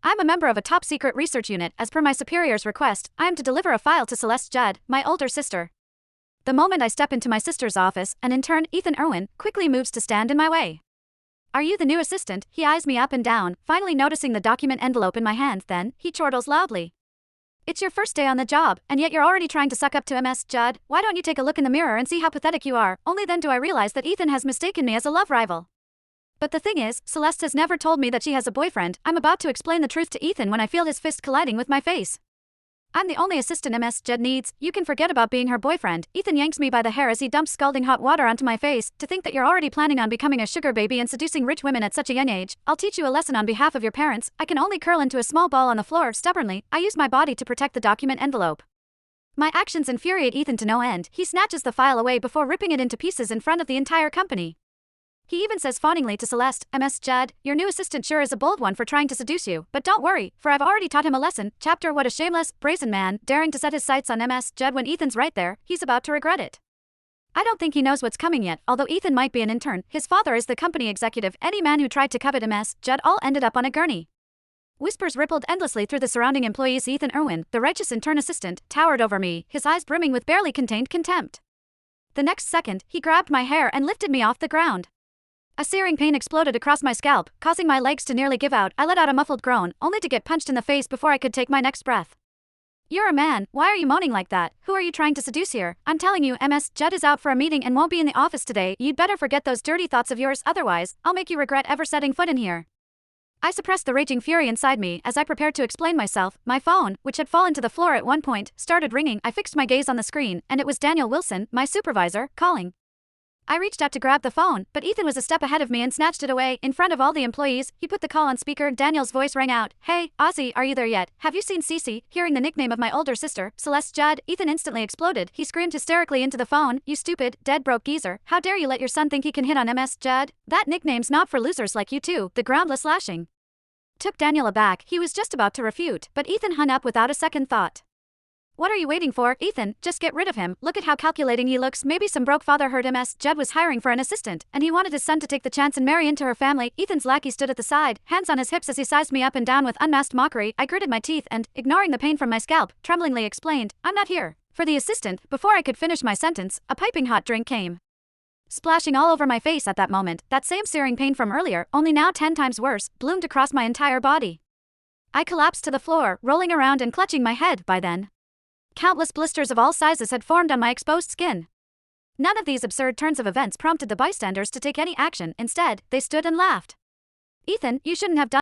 I'm a member of a top-secret research unit. As per my superior's request, I am to deliver a file to Celeste Judd, my older sister. The moment I step into my sister's office, an intern, Ethan Irwin, quickly moves to stand in my way. "Are you the new assistant?" He eyes me up and down, finally noticing the document envelope in my hand. Then, he chortles loudly. "It's your first day on the job, and yet you're already trying to suck up to Ms. Judd. Why don't you take a look in the mirror and see how pathetic you are?" Only then do I realize that Ethan has mistaken me as a love rival. But the thing is, Celeste has never told me that she has a boyfriend. I'm about to explain the truth to Ethan when I feel his fist colliding with my face. "I'm the only assistant Ms. Judd needs. You can forget about being her boyfriend." Ethan yanks me by the hair as he dumps scalding hot water onto my face. "To think that you're already planning on becoming a sugar baby and seducing rich women at such a young age. I'll teach you a lesson on behalf of your parents." I can only curl into a small ball on the floor. Stubbornly, I use my body to protect the document envelope. My actions infuriate Ethan to no end. He snatches the file away before ripping it into pieces in front of the entire company. He even says fawningly to Celeste, "Ms. Judd, your new assistant sure is a bold one for trying to seduce you, but don't worry, for I've already taught him a lesson." Chapter: What a shameless, brazen man, daring to set his sights on Ms. Judd when Ethan's right there. He's about to regret it. I don't think he knows what's coming yet. Although Ethan might be an intern, his father is the company executive. Any man who tried to covet Ms. Judd all ended up on a gurney. Whispers rippled endlessly through the surrounding employees. Ethan Irwin, the righteous intern assistant, towered over me, his eyes brimming with barely contained contempt. The next second, he grabbed my hair and lifted me off the ground. A searing pain exploded across my scalp, causing my legs to nearly give out. I let out a muffled groan, only to get punched in the face before I could take my next breath. "You're a man, why are you moaning like that? Who are you trying to seduce here? I'm telling you, Ms. Judd is out for a meeting and won't be in the office today. You'd better forget those dirty thoughts of yours, otherwise, I'll make you regret ever setting foot in here." I suppressed the raging fury inside me as I prepared to explain myself. My phone, which had fallen to the floor at one point, started ringing. I fixed my gaze on the screen, and it was Daniel Wilson, my supervisor, calling. I reached out to grab the phone, but Ethan was a step ahead of me and snatched it away. In front of all the employees, he put the call on speaker. Daniel's voice rang out. "Hey, Ozzy, are you there yet? Have you seen Cece?" Hearing the nickname of my older sister, Celeste Judd, Ethan instantly exploded. He screamed hysterically into the phone, "You stupid, dead broke geezer. How dare you let your son think he can hit on Ms. Judd? That nickname's not for losers like you two." The groundless lashing took Daniel aback. He was just about to refute, but Ethan hung up without a second thought. "What are you waiting for, Ethan? Just get rid of him. Look at how calculating he looks. Maybe some broke father heard Ms. Judd was hiring for an assistant, and he wanted his son to take the chance and marry into her family." Ethan's lackey stood at the side, hands on his hips as he sized me up and down with unmasked mockery. I gritted my teeth and, ignoring the pain from my scalp, tremblingly explained, "I'm not here for the assistant." Before I could finish my sentence, a piping hot drink came splashing all over my face. At that moment, that same searing pain from earlier, only now 10 times worse, bloomed across my entire body. I collapsed to the floor, rolling around and clutching my head. By then, countless blisters of all sizes had formed on my exposed skin. None of these absurd turns of events prompted the bystanders to take any action. Instead, they stood and laughed. "Ethan, you shouldn't have done